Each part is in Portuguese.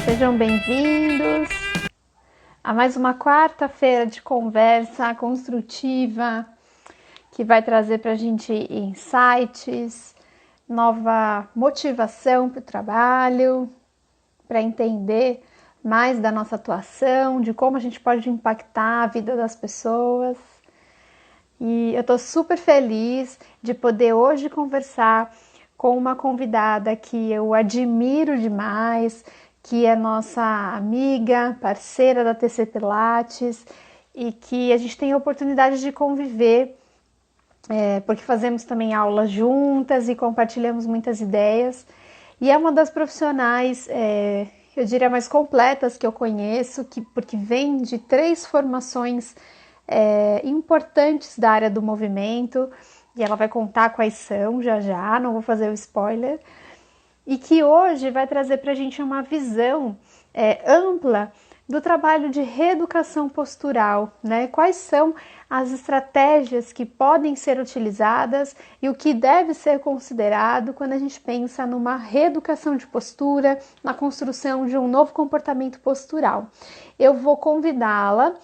Sejam bem-vindos a mais uma quarta-feira de conversa construtiva que vai trazer para a gente insights, nova motivação para o trabalho, para entender mais da nossa atuação, de como a gente pode impactar a vida das pessoas. E eu estou super feliz de poder hoje conversar com uma convidada que eu admiro demais, que é nossa amiga, parceira da TC Pilates e que a gente tem a oportunidade de conviver, porque fazemos também aulas juntas e compartilhamos muitas ideias. E é uma das profissionais, eu diria, mais completas que eu conheço, porque vem de 3 formações importantes da área do movimento, e ela vai contar quais são já já, não vou fazer o spoiler, e que hoje vai trazer para a gente uma visão ampla do trabalho de reeducação postural, né? Quais são as estratégias que podem ser utilizadas e o que deve ser considerado quando a gente pensa numa reeducação de postura, na construção de um novo comportamento postural. Eu vou convidá-la,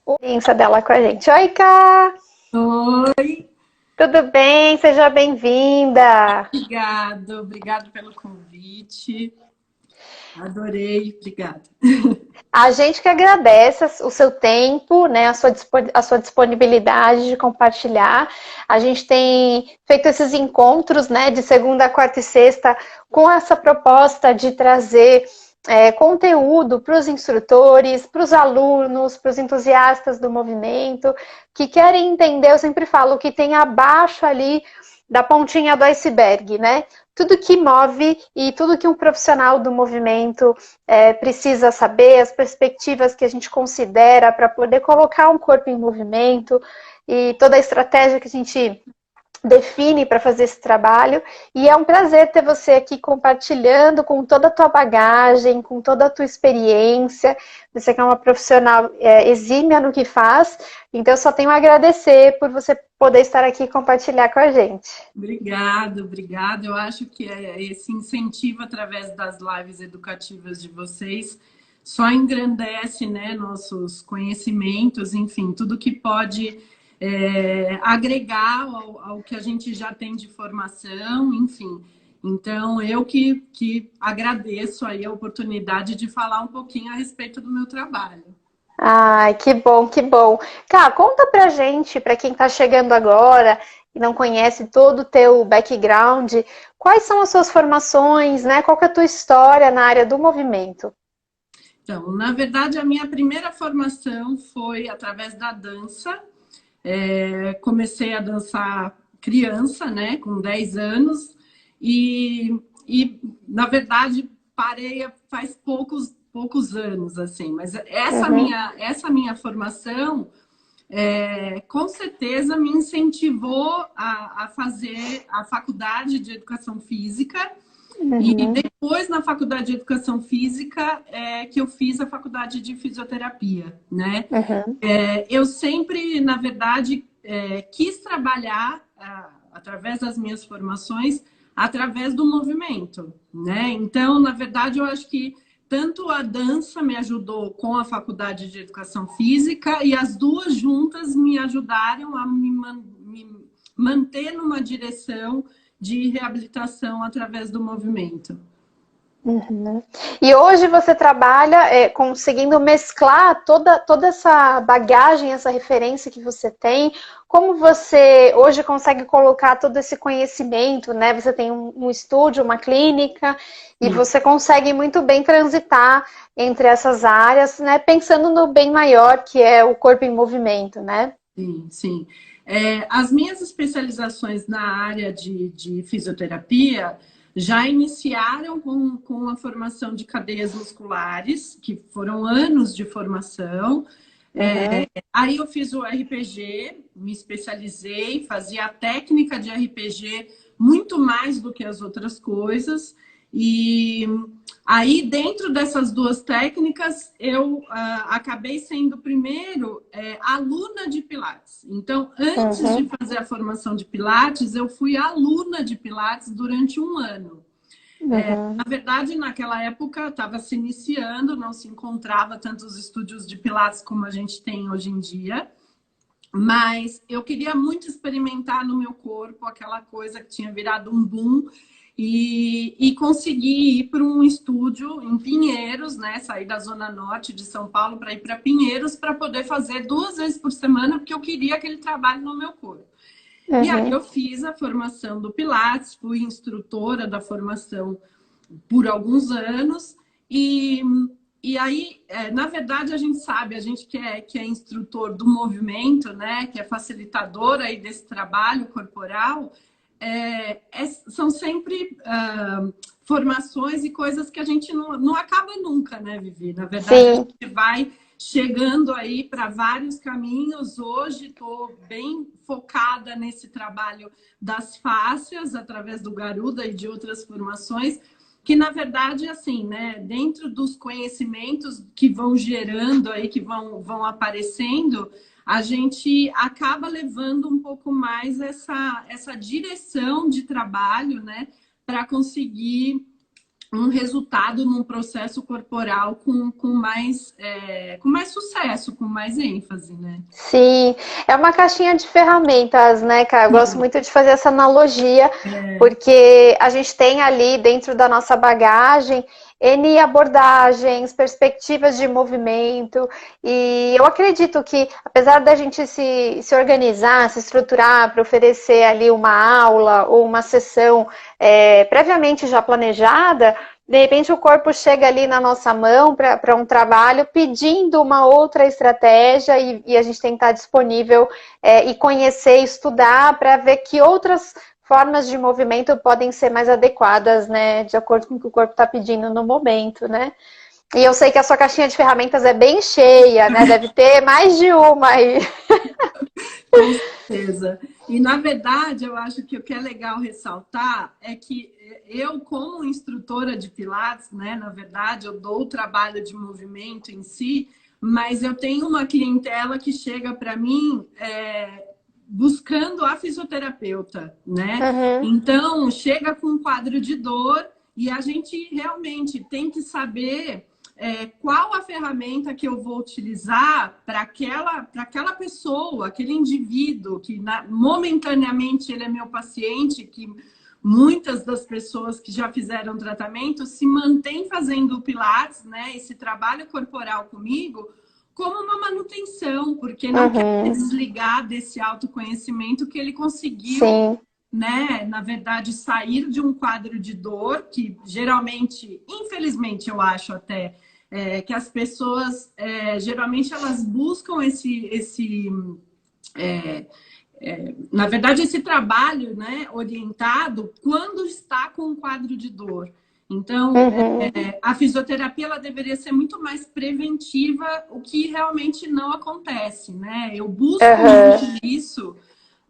a experiência dela com a gente. Oi, Ká! Oi, Tudo bem? Seja bem-vinda! obrigado pelo convite. Adorei, obrigada. A gente que agradece o seu tempo, né, a sua disponibilidade de compartilhar. A gente tem feito esses encontros, né, de segunda, quarta e sexta, com essa proposta de trazer conteúdo para os instrutores, para os alunos, para os entusiastas do movimento, que querem entender, eu sempre falo, o que tem abaixo ali da pontinha do iceberg, né? Tudo que move e tudo que um profissional do movimento precisa saber, as perspectivas que a gente considera para poder colocar um corpo em movimento e toda a estratégia que a gente define para fazer esse trabalho. E é um prazer ter você aqui compartilhando com toda a tua bagagem, com toda a tua experiência. Você que é uma profissional exímia no que faz, então eu só tenho a agradecer por você poder estar aqui e compartilhar com a gente. Obrigado. Eu acho que esse incentivo através das lives educativas de vocês só engrandece, né, nossos conhecimentos, enfim, tudo que pode agregar ao que a gente já tem de formação, enfim. Então, eu que agradeço aí a oportunidade de falar um pouquinho a respeito do meu trabalho. Ai, que bom, que bom. Cá, conta pra gente, pra quem tá chegando agora e não conhece todo o teu background, quais são as suas formações, né? Qual que é a tua história na área do movimento? Então, na verdade, a minha primeira formação foi através da dança. Comecei a dançar criança, né, com 10 anos, na verdade, parei faz poucos anos, assim. Mas Uhum, essa minha formação, com certeza, me incentivou a fazer a faculdade de Educação Física. E uhum, depois, na faculdade de Educação Física, que eu fiz a faculdade de Fisioterapia, né? uhum, Eu sempre, na verdade, quis trabalhar através das minhas formações, através do movimento, né? Então, na verdade, eu acho que tanto a dança me ajudou com a faculdade de Educação Física e as duas juntas me ajudaram a me manter numa direção de reabilitação através do movimento. uhum. E hoje você trabalha conseguindo mesclar toda essa bagagem, essa referência que você tem. Como você hoje consegue colocar todo esse conhecimento, né? Você tem um estúdio, uma clínica, e Sim, você consegue muito bem transitar entre essas áreas, né? Pensando no bem maior, que é o corpo em movimento, né? sim. As minhas especializações na área de fisioterapia já iniciaram com a formação de cadeias musculares, que foram anos de formação. Uhum, Aí eu fiz o RPG, me especializei, fazia a técnica de RPG muito mais do que as outras coisas. E aí, dentro dessas duas técnicas, eu acabei sendo primeiro aluna de Pilates. Então, antes de uhum, fazer a formação de Pilates, eu fui aluna de Pilates durante um ano. Uhum. Na verdade, naquela época estava se iniciando, não se encontrava tantos estúdios de Pilates como a gente tem hoje em dia. Mas eu queria muito experimentar no meu corpo aquela coisa que tinha virado um boom e consegui ir para um estúdio em Pinheiros, né? Sair da Zona Norte de São Paulo para ir para Pinheiros para poder fazer 2 vezes por semana, porque eu queria aquele trabalho no meu corpo. E aí Uhum. eu fiz a formação do Pilates, fui instrutora da formação por alguns anos e aí, na verdade, a gente sabe, a gente que é instrutor do movimento, né, que é facilitador aí desse trabalho corporal, são sempre formações e coisas que a gente não acaba nunca, né, Vivi? Na verdade, a Sim. gente vai chegando aí para vários caminhos. Hoje estou bem focada nesse trabalho das fáscias, através do Garuda e de outras formações, que na verdade, assim, né, dentro dos conhecimentos que vão gerando aí, que vão aparecendo, a gente acaba levando um pouco mais essa direção de trabalho, né, para conseguir um resultado num processo corporal com mais sucesso, com mais ênfase, né? Sim, é uma caixinha de ferramentas, né, cara? Eu gosto Sim. muito de fazer essa analogia, É, porque a gente tem ali dentro da nossa bagagem N abordagens, perspectivas de movimento, e eu acredito que, apesar da gente se organizar, se estruturar para oferecer ali uma aula ou uma sessão previamente já planejada, de repente o corpo chega ali na nossa mão para um trabalho pedindo uma outra estratégia e a gente tem que estar disponível e conhecer, estudar para ver que outras formas de movimento podem ser mais adequadas, né, de acordo com o que o corpo está pedindo no momento, né? E eu sei que a sua caixinha de ferramentas é bem cheia, né? Deve ter mais de uma aí. com certeza. E, na verdade, eu acho que o que é legal ressaltar é que eu, como instrutora de Pilates, né, na verdade, eu dou o trabalho de movimento em si, mas eu tenho uma clientela que chega para mim buscando a fisioterapeuta, né? Uhum, Então, chega com um quadro de dor e a gente realmente tem que saber qual a ferramenta que eu vou utilizar para aquela pessoa, aquele indivíduo que momentaneamente ele é meu paciente, que muitas das pessoas que já fizeram tratamento se mantêm fazendo o Pilates, né? Esse trabalho corporal comigo como uma manutenção, porque não quer uhum, desligar desse autoconhecimento que ele conseguiu, sim, né, na verdade, sair de um quadro de dor, que geralmente, infelizmente, eu acho até, que as pessoas, geralmente, elas buscam na verdade, esse trabalho, né, orientado quando está com um quadro de dor. Então, uhum, a fisioterapia ela deveria ser muito mais preventiva, o que realmente não acontece, né? Eu busco uhum, muito isso,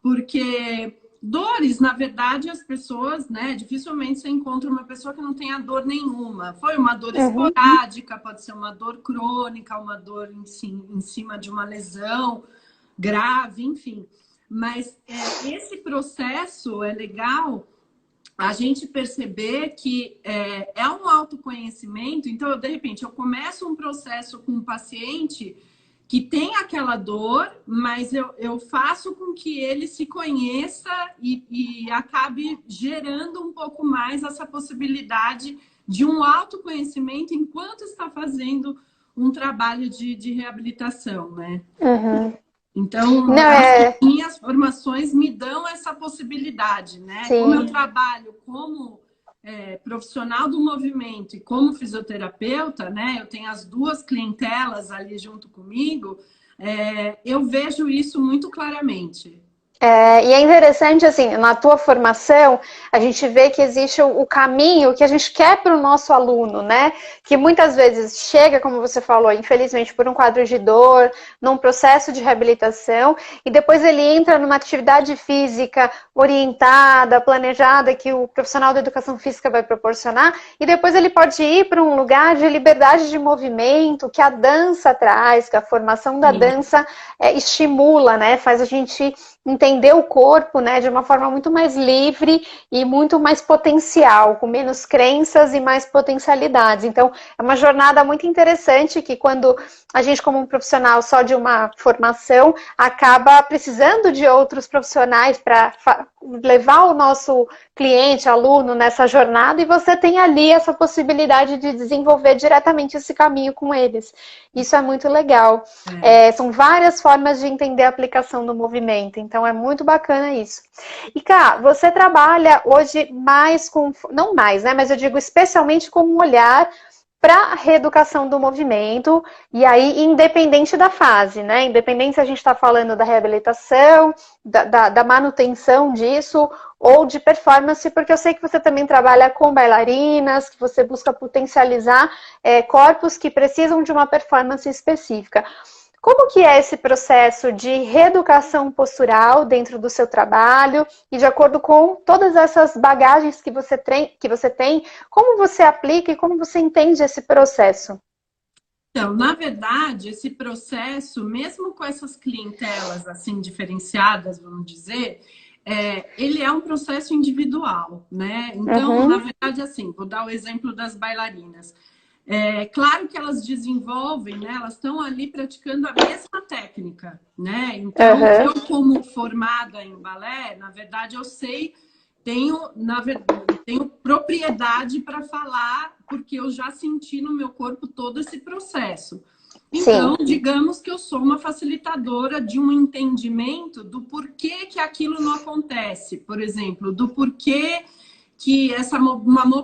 porque dores, na verdade, as pessoas, né, dificilmente você encontra uma pessoa que não tenha dor nenhuma. Foi uma dor uhum, esporádica, pode ser uma dor crônica, uma dor em cima de uma lesão grave, enfim. Mas esse processo é legal a gente perceber que é um autoconhecimento. Então, de repente, eu começo um processo com um paciente que tem aquela dor, mas eu faço com que ele se conheça e acabe gerando um pouco mais essa possibilidade de um autoconhecimento enquanto está fazendo um trabalho de reabilitação, né? uhum. Então, Não, minhas formações me dão essa possibilidade, né? Como eu sim. trabalho como profissional do movimento e como fisioterapeuta, né? Eu tenho as duas clientelas ali junto comigo, eu vejo isso muito claramente. E é interessante, assim, na tua formação, a gente vê que existe o caminho que a gente quer para o nosso aluno, né? Que muitas vezes chega, como você falou, infelizmente, por um quadro de dor, num processo de reabilitação, e depois ele entra numa atividade física orientada, planejada, que o profissional da educação física vai proporcionar, e depois ele pode ir para um lugar de liberdade de movimento, que a dança traz, que a formação da Sim, dança estimula, né? Faz a gente entender o corpo, né, de uma forma muito mais livre e muito mais potencial, com menos crenças e mais potencialidades. Então, é uma jornada muito interessante que quando a gente, como um profissional só de uma formação, acaba precisando de outros profissionais para levar o nosso cliente, aluno nessa jornada, e você tem ali essa possibilidade de desenvolver diretamente esse caminho com eles. Isso é muito legal. São várias formas de entender a aplicação do movimento, então é muito bacana isso. E Cá, você trabalha hoje mais com, não mais, né, mas eu digo especialmente com um olhar para a reeducação do movimento, e aí independente da fase, né? Independente se a gente está falando da reabilitação, da manutenção disso, ou de performance, porque eu sei que você também trabalha com bailarinas, que você busca potencializar corpos que precisam de uma performance específica. Como que é esse processo de reeducação postural dentro do seu trabalho e de acordo com todas essas bagagens que você tem, como você aplica e como você entende esse processo? Então, na verdade, esse processo, mesmo com essas clientelas assim diferenciadas, vamos dizer, ele é um processo individual, né? Então, na verdade, assim, vou dar o exemplo das bailarinas. Claro que elas desenvolvem, né? Elas estão ali praticando a mesma técnica, né? Então, eu como formada em balé, na verdade, eu sei, tenho propriedade para falar, porque eu já senti no meu corpo todo esse processo. Então, sim, digamos que eu sou uma facilitadora de um entendimento do porquê que aquilo não acontece. Por exemplo, do porquê que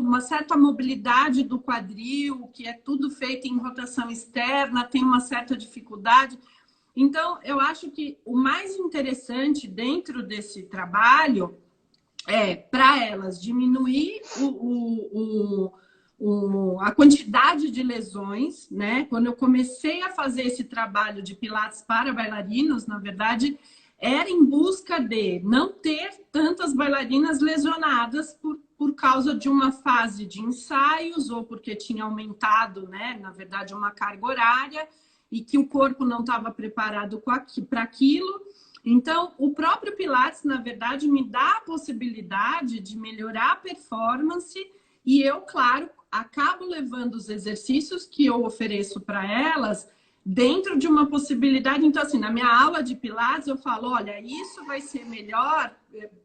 uma certa mobilidade do quadril, que é tudo feito em rotação externa, tem uma certa dificuldade. Então, eu acho que o mais interessante dentro desse trabalho é para elas diminuir a quantidade de lesões, né? Quando eu comecei a fazer esse trabalho de Pilates para bailarinos, na verdade, era em busca de não ter tantas bailarinas lesionadas por causa de uma fase de ensaios ou porque tinha aumentado, né, na verdade, uma carga horária e que o corpo não estava preparado para aquilo. Então, o próprio Pilates, na verdade, me dá a possibilidade de melhorar a performance e eu, claro, acabo levando os exercícios que eu ofereço para elas dentro de uma possibilidade. Então, assim, na minha aula de Pilates, eu falo, olha, isso vai ser melhor,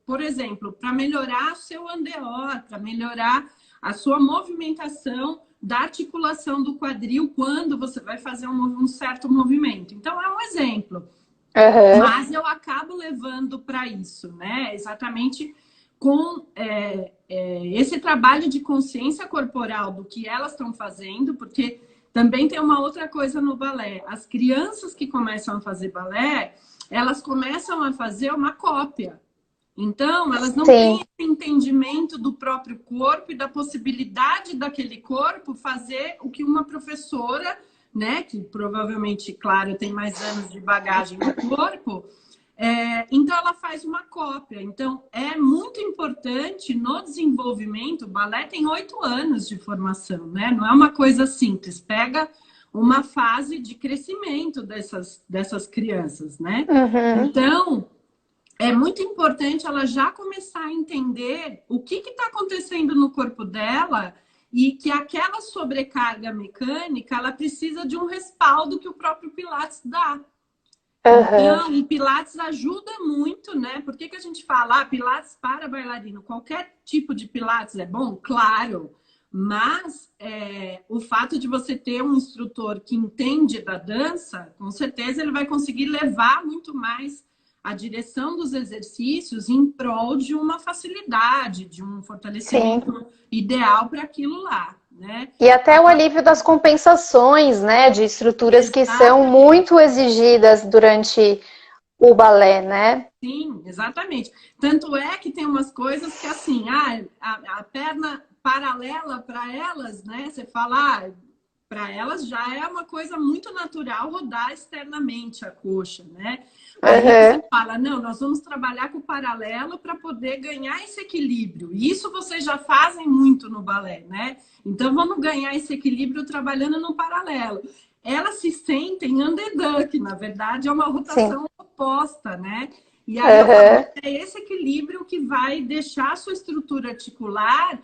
por exemplo, para melhorar o seu andeor, para melhorar a sua movimentação da articulação do quadril quando você vai fazer um certo movimento. Então, é um exemplo. Mas eu acabo levando para isso, né? Exatamente com esse trabalho de consciência corporal do que elas estão fazendo, porque também tem uma outra coisa no balé. As crianças que começam a fazer balé, elas começam a fazer uma cópia. Então, elas não têm esse entendimento do próprio corpo e da possibilidade daquele corpo fazer o que uma professora, né, que provavelmente, claro, tem mais anos de bagagem no corpo, então ela faz uma cópia. Então, é muito importante no desenvolvimento. O balé tem 8 anos de formação, né? Não é uma coisa simples. Pega uma fase de crescimento dessas crianças, né? Então, é muito importante ela já começar a entender o que está acontecendo no corpo dela e que aquela sobrecarga mecânica, ela precisa de um respaldo que o próprio Pilates dá. Então, o Pilates ajuda muito, né? Por que a gente fala Pilates para bailarino? Qualquer tipo de Pilates é bom? Claro. Mas o fato de você ter um instrutor que entende da dança, com certeza ele vai conseguir levar muito mais a direção dos exercícios em prol de uma facilidade, de um fortalecimento ideal para aquilo lá. Né? E até o alívio das compensações, né, de estruturas que são muito exigidas durante o balé, né? Sim, exatamente. Tanto é que tem umas coisas que assim, a perna paralela para elas, né? Você fala, para elas já é uma coisa muito natural rodar externamente a coxa, né? Aí você fala, não, nós vamos trabalhar com o paralelo para poder ganhar esse equilíbrio. E isso vocês já fazem muito no balé, né? Então vamos ganhar esse equilíbrio trabalhando no paralelo. Elas se sentem underduck, na verdade é uma rotação oposta, né? E aí eu falo, é esse equilíbrio que vai deixar a sua estrutura articular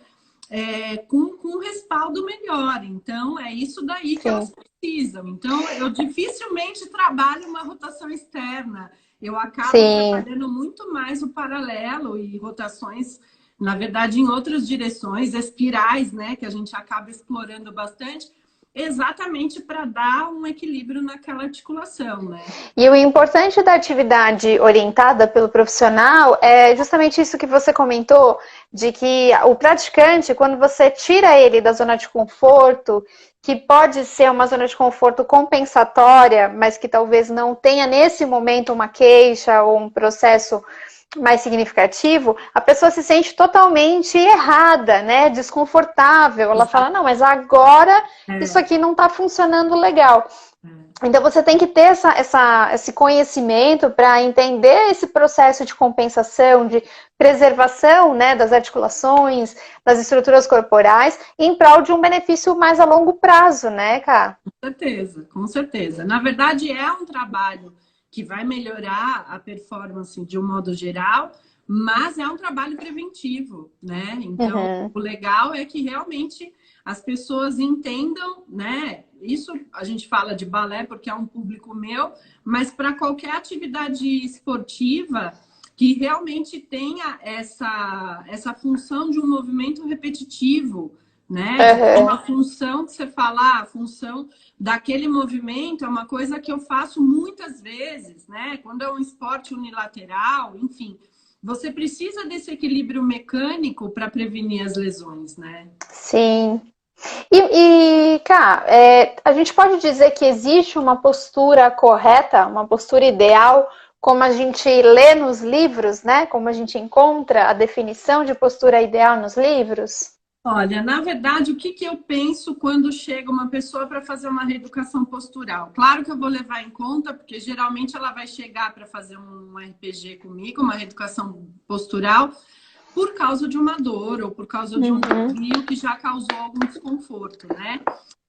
com um respaldo melhor. Então, é isso daí que elas precisam. Então, eu dificilmente trabalho uma rotação externa. Eu acabo trabalhando muito mais o paralelo e rotações, na verdade, em outras direções, espirais, né? Que a gente acaba explorando bastante, exatamente para dar um equilíbrio naquela articulação, né? E o importante da atividade orientada pelo profissional é justamente isso que você comentou, de que o praticante, quando você tira ele da zona de conforto, que pode ser uma zona de conforto compensatória, mas que talvez não tenha nesse momento uma queixa ou um processo mais significativo, a pessoa se sente totalmente errada, né? Desconfortável. Ela fala, não, mas agora isso aqui não está funcionando legal. Então você tem que ter esse conhecimento para entender esse processo de compensação, de preservação, né, das articulações, das estruturas corporais, em prol de um benefício mais a longo prazo, né, Ká? Com certeza, com certeza. Na verdade, é um trabalho que vai melhorar a performance de um modo geral, mas é um trabalho preventivo, né? Então, o legal é que realmente as pessoas entendam, né? Isso a gente fala de balé porque é um público meu, mas para qualquer atividade esportiva que realmente tenha essa função de um movimento repetitivo, né? Uma função que você fala, a função daquele movimento é uma coisa que eu faço muitas vezes, né? Quando é um esporte unilateral, enfim, você precisa desse equilíbrio mecânico para prevenir as lesões, né? Sim. Cá, a gente pode dizer que existe uma postura correta, uma postura ideal, como a gente lê nos livros, né? Como a gente encontra a definição de postura ideal nos livros? Olha, na verdade, o que eu penso quando chega uma pessoa para fazer uma reeducação postural? Claro que eu vou levar em conta, porque geralmente ela vai chegar para fazer um RPG comigo, uma reeducação postural, por causa de uma dor ou por causa de um desvio que já causou algum desconforto, né?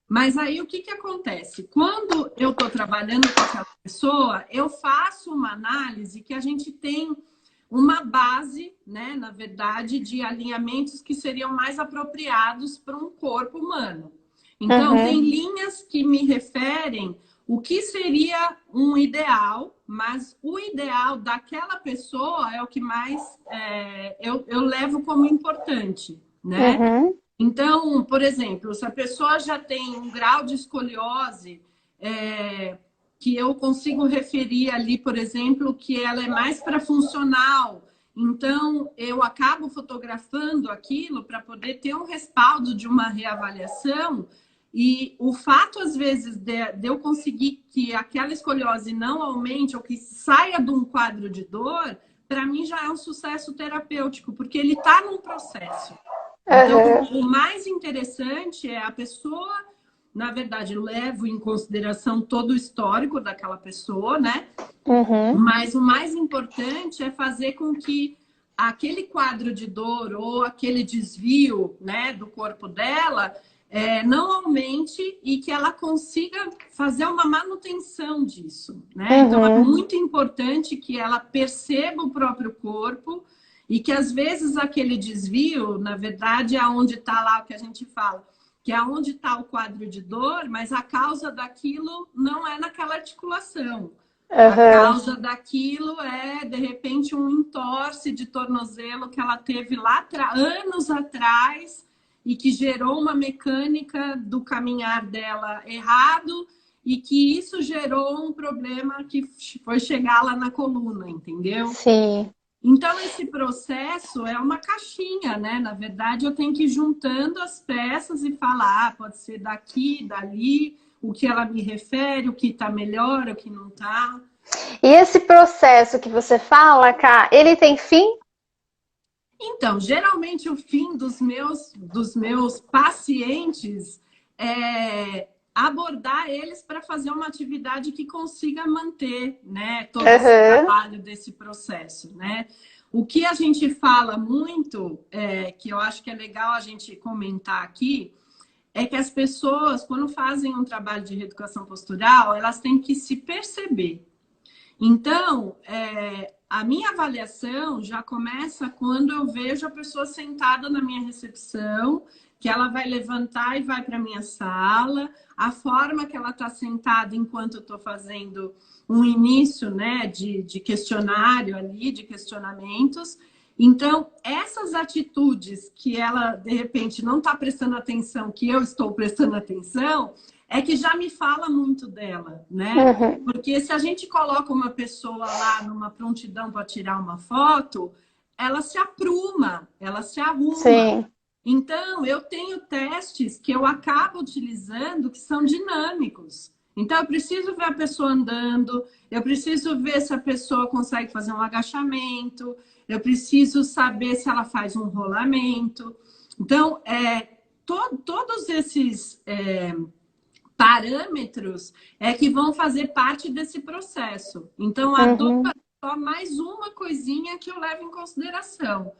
Mas aí o que acontece? Quando eu estou trabalhando com aquela pessoa, eu faço uma análise que a gente tem uma base, né, na verdade, de alinhamentos que seriam mais apropriados para um corpo humano. Então, tem linhas que me referem o que seria um ideal, mas o ideal daquela pessoa é o que mais eu levo como importante, né? Então, por exemplo, se a pessoa já tem um grau de escoliose, que eu consigo referir ali, por exemplo, que ela é mais para funcional. Então, eu acabo fotografando aquilo para poder ter um respaldo de uma reavaliação. E o fato, às vezes, de eu conseguir que aquela escoliose não aumente ou que saia de um quadro de dor, para mim já é um sucesso terapêutico, porque ele está num processo. Então, o mais interessante é a pessoa, na verdade, eu levo em consideração todo o histórico daquela pessoa, né? Mas o mais importante é fazer com que aquele quadro de dor ou aquele desvio, né, do corpo dela não aumente e que ela consiga fazer uma manutenção disso, né? Então, é muito importante que ela perceba o próprio corpo e que, às vezes, aquele desvio, na verdade, é onde está lá o que a gente fala, que é onde está o quadro de dor, mas a causa daquilo não é naquela articulação. A causa daquilo é, de repente, um entorse de tornozelo que ela teve lá anos atrás e que gerou uma mecânica do caminhar dela errado e que isso gerou um problema que foi chegar lá na coluna, entendeu? Sim. Então, esse processo é uma caixinha, né? Na verdade, eu tenho que ir juntando as peças e falar, pode ser daqui, dali, o que ela me refere, o que está melhor, o que não está. E esse processo que você fala, Ká, ele tem fim? Então, geralmente o fim dos meus pacientes é abordar eles para fazer uma atividade que consiga manter, né, todo esse trabalho desse processo, né? O que a gente fala muito, que eu acho que é legal a gente comentar aqui, é que as pessoas, quando fazem um trabalho de reeducação postural, elas têm que se perceber. Então, a minha avaliação já começa quando eu vejo a pessoa sentada na minha recepção, que ela vai levantar e vai para a minha sala, a forma que ela está sentada enquanto eu estou fazendo um início, né, de questionário ali, de questionamentos. Então, essas atitudes que ela, de repente, não está prestando atenção, que eu estou prestando atenção, é que já me fala muito dela, né? Uhum. Porque se a gente coloca uma pessoa lá numa prontidão para tirar uma foto, ela se apruma, ela se arruma. Sim. Então, eu tenho testes que eu acabo utilizando que são dinâmicos. Então, eu preciso ver a pessoa andando, eu preciso ver se a pessoa consegue fazer um agachamento, eu preciso saber se ela faz um rolamento. Então, todos esses parâmetros que vão fazer parte desse processo. Então, a dor Uhum. é só mais uma coisinha que eu levo em consideração.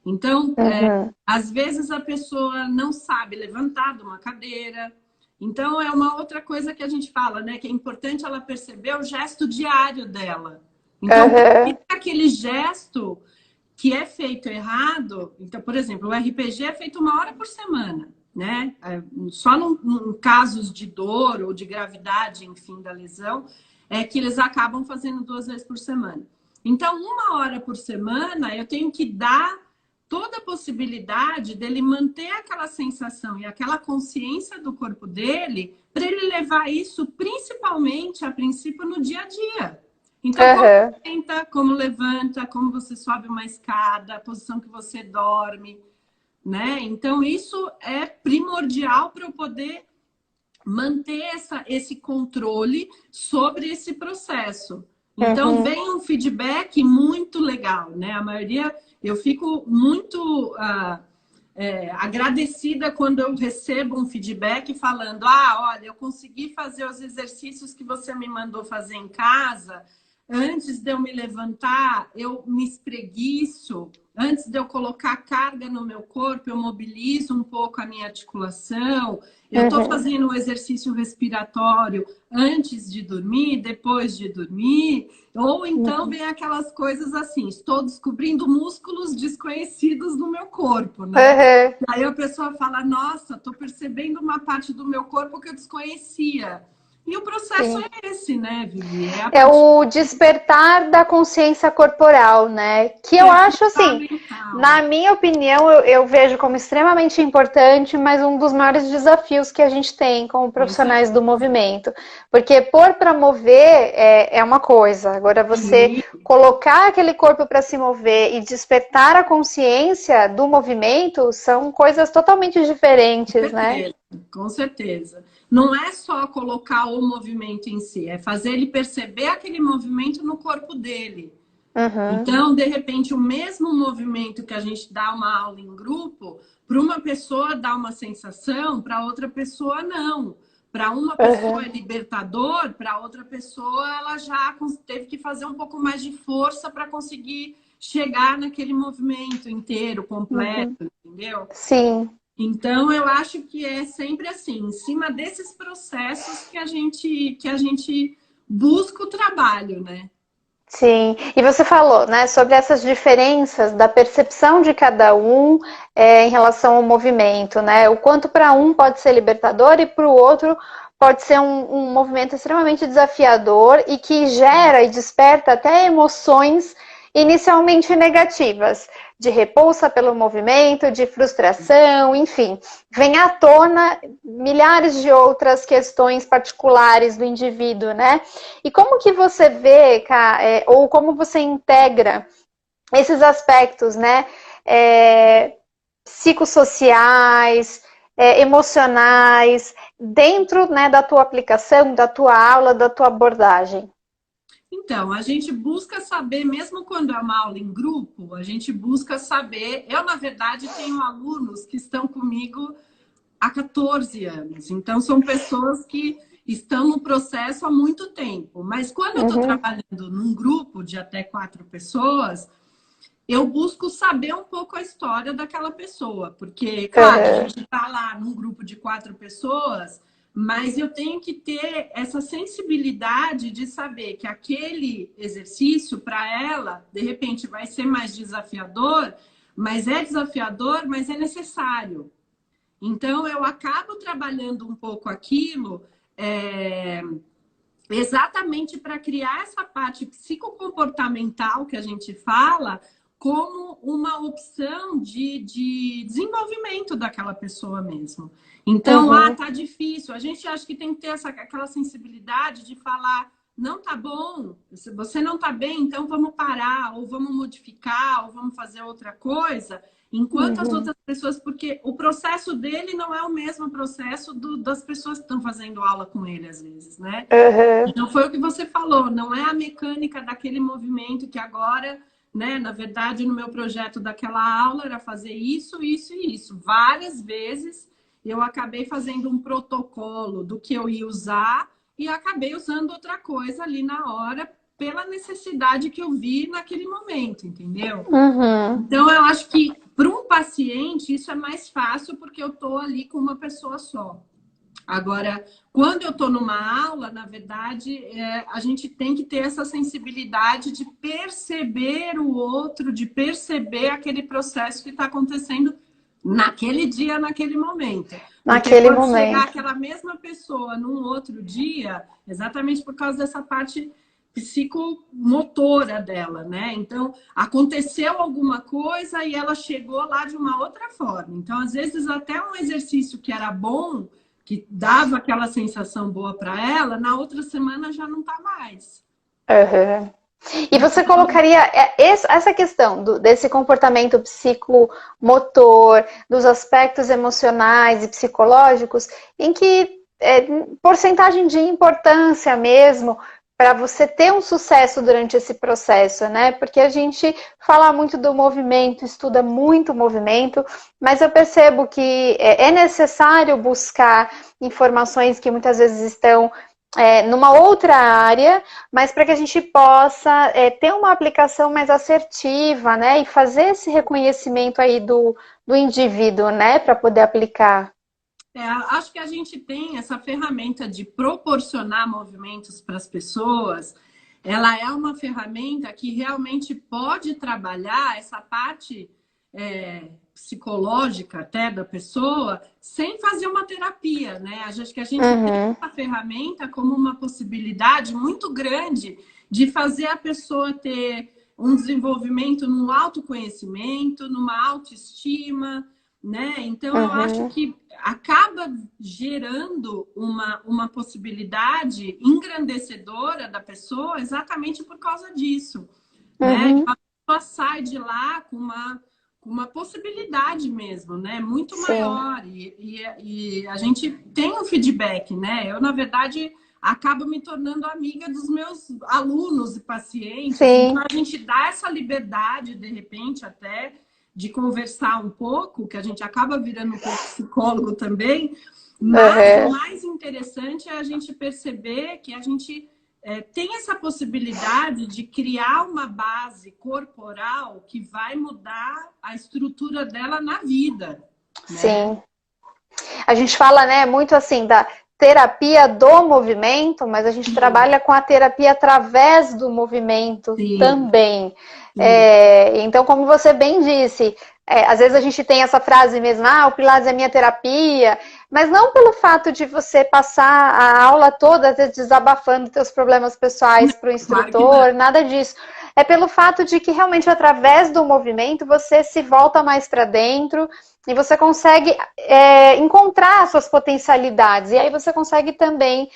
Então, Uhum. às vezes a pessoa não sabe levantar de uma cadeira. Então, é uma outra coisa que a gente fala, né? Que é importante ela perceber o gesto diário dela. Então, Uhum. aquele gesto que é feito errado. Então, por exemplo, o RPG é feito 1 hora por semana, né? Só em casos de dor ou de gravidade, enfim, da lesão, é que eles acabam fazendo 2 vezes por semana. Então, 1 hora por semana, eu tenho que dar toda a possibilidade dele manter aquela sensação e aquela consciência do corpo dele para ele levar isso principalmente, a princípio, no dia a dia. Então, como Uhum. senta, como levanta, como você sobe uma escada, a posição que você dorme, né? Então, isso é primordial para eu poder manter esse controle sobre esse processo. Então, Uhum. vem um feedback muito legal, né? A maioria, eu fico muito agradecida quando eu recebo um feedback falando: olha, eu consegui fazer os exercícios que você me mandou fazer em casa. Antes de eu me levantar, eu me espreguiço. Antes de eu colocar carga no meu corpo, eu mobilizo um pouco a minha articulação. Eu estou Uhum. fazendo um exercício respiratório antes de dormir, depois de dormir. Ou então Uhum. vem aquelas coisas assim: estou descobrindo músculos desconhecidos no meu corpo, né? Uhum. Aí a pessoa fala: nossa, estou percebendo uma parte do meu corpo que eu desconhecia. E o processo Sim. é esse, né, Vivi? É a É partir o despertar da consciência corporal, né? Que eu que é acho assim, fundamental. na minha opinião, eu vejo como extremamente importante, mas um dos maiores desafios que a gente tem como Com profissionais do movimento. Porque pôr para mover é uma coisa, agora você certeza. colocar aquele corpo para se mover e despertar a consciência do movimento são coisas totalmente diferentes, né? Certeza, com certeza. Não é só colocar o movimento em si, é fazer ele perceber aquele movimento no corpo dele. Uhum. Então, de repente, o mesmo movimento que a gente dá uma aula em grupo, para uma pessoa dá uma sensação, para outra pessoa não. Para uma pessoa Uhum. é libertador, para outra pessoa ela já teve que fazer um pouco mais de força para conseguir chegar naquele movimento inteiro, Uhum. completo, entendeu? Sim. Então, eu acho que é sempre assim, em cima desses processos que a gente busca o trabalho, né? Sim, e você falou, né, sobre essas diferenças da percepção de cada um em relação ao movimento, né? O quanto para um pode ser libertador e para o outro pode ser um movimento extremamente desafiador e que gera e desperta até emoções inicialmente negativas, de repulsa pelo movimento, de frustração, enfim, vem à tona milhares de outras questões particulares do indivíduo, né? E como que você vê, ou como você integra esses aspectos, né? Psicossociais, emocionais, dentro, né, da tua aplicação, da tua aula, da tua abordagem? Então, a gente busca saber, mesmo quando é uma aula em grupo, a gente busca saber. Eu, na verdade, tenho alunos que estão comigo há 14 anos. Então, são pessoas que estão no processo há muito tempo. Mas quando eu estou Uhum. trabalhando num grupo de até 4 pessoas, eu busco saber um pouco a história daquela pessoa. Porque, claro, a Uhum. gente está lá num grupo de 4 pessoas, mas eu tenho que ter essa sensibilidade de saber que aquele exercício, para ela, de repente, vai ser mais desafiador, mas é desafiador, mas é necessário. Então, eu acabo trabalhando um pouco aquilo, exatamente para criar essa parte psicocomportamental que a gente fala, como uma opção de desenvolvimento daquela pessoa mesmo. Então, tá difícil. A gente acha que tem que ter aquela sensibilidade de falar, não tá bom, você não tá bem, então vamos parar, ou vamos modificar, ou vamos fazer outra coisa, enquanto as outras pessoas, porque o processo dele não é o mesmo processo das pessoas que estão fazendo aula com ele, às vezes, né? Então, foi o que você falou, não é a mecânica daquele movimento que agora, né, na verdade, no meu projeto daquela aula era fazer isso, isso e isso. Várias vezes eu acabei fazendo um protocolo do que eu ia usar e acabei usando outra coisa ali na hora pela necessidade que eu vi naquele momento, entendeu? Então, eu acho que para um paciente isso é mais fácil porque eu estou ali com uma pessoa só. Agora, quando eu estou numa aula, na verdade, a gente tem que ter essa sensibilidade de perceber o outro, de perceber aquele processo que está acontecendo naquele dia, naquele momento. Naquele Porque pode momento. chegar aquela mesma pessoa num outro dia, exatamente por causa dessa parte psicomotora dela, né? Então, aconteceu alguma coisa e ela chegou lá de uma outra forma. Então, às vezes, até um exercício que era bom, que dava aquela sensação boa para ela, na outra semana já não tá mais. E você colocaria essa questão desse comportamento psicomotor, dos aspectos emocionais e psicológicos, em que porcentagem de importância mesmo para você ter um sucesso durante esse processo, né? Porque a gente fala muito do movimento, estuda muito o movimento, mas eu percebo que é necessário buscar informações que muitas vezes estão numa outra área, mas para que a gente possa ter uma aplicação mais assertiva, né? E fazer esse reconhecimento aí do indivíduo, né? Para poder aplicar. Acho que a gente tem essa ferramenta de proporcionar movimentos para as pessoas. Ela é uma ferramenta que realmente pode trabalhar essa parte psicológica até da pessoa sem fazer uma terapia, né? Acho que a gente tem essa ferramenta como uma possibilidade muito grande de fazer a pessoa ter um desenvolvimento no autoconhecimento, numa autoestima, né? Então, eu acho que acaba gerando uma possibilidade engrandecedora da pessoa exatamente por causa disso, né? Que a pessoa sai de lá com uma possibilidade mesmo, né? Muito maior. E a gente tem um feedback, né? Eu, na verdade, acabo me tornando amiga dos meus alunos e pacientes. Então, a gente dá essa liberdade, de repente, até de conversar um pouco, que a gente acaba virando um pouco psicólogo também, mas o mais interessante é a gente perceber que a gente tem essa possibilidade de criar uma base corporal que vai mudar a estrutura dela na vida. Né? Sim. A gente fala, né, muito assim, da terapia do movimento, mas a gente trabalha com a terapia através do movimento também. Então, como você bem disse, às vezes a gente tem essa frase mesmo, o Pilates é minha terapia, mas não pelo fato de você passar a aula toda, às vezes, desabafando seus problemas pessoais para o instrutor, nada disso. É pelo fato de que realmente através do movimento você se volta mais para dentro e você consegue encontrar suas potencialidades. E aí você consegue também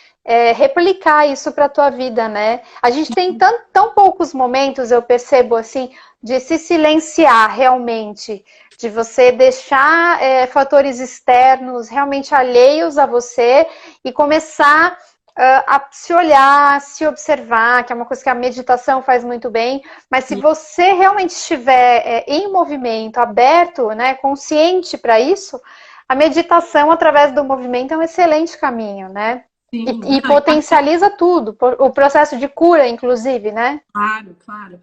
replicar isso para a tua vida, né? A gente tem tão poucos momentos, eu percebo assim, de se silenciar realmente, de você deixar fatores externos realmente alheios a você e começar a se olhar, se observar, que é uma coisa que a meditação faz muito bem, mas se você realmente estiver em movimento, aberto, né, consciente para isso, a meditação através do movimento é um excelente caminho, né? E potencializa tudo, o processo de cura, inclusive, né? Claro, claro.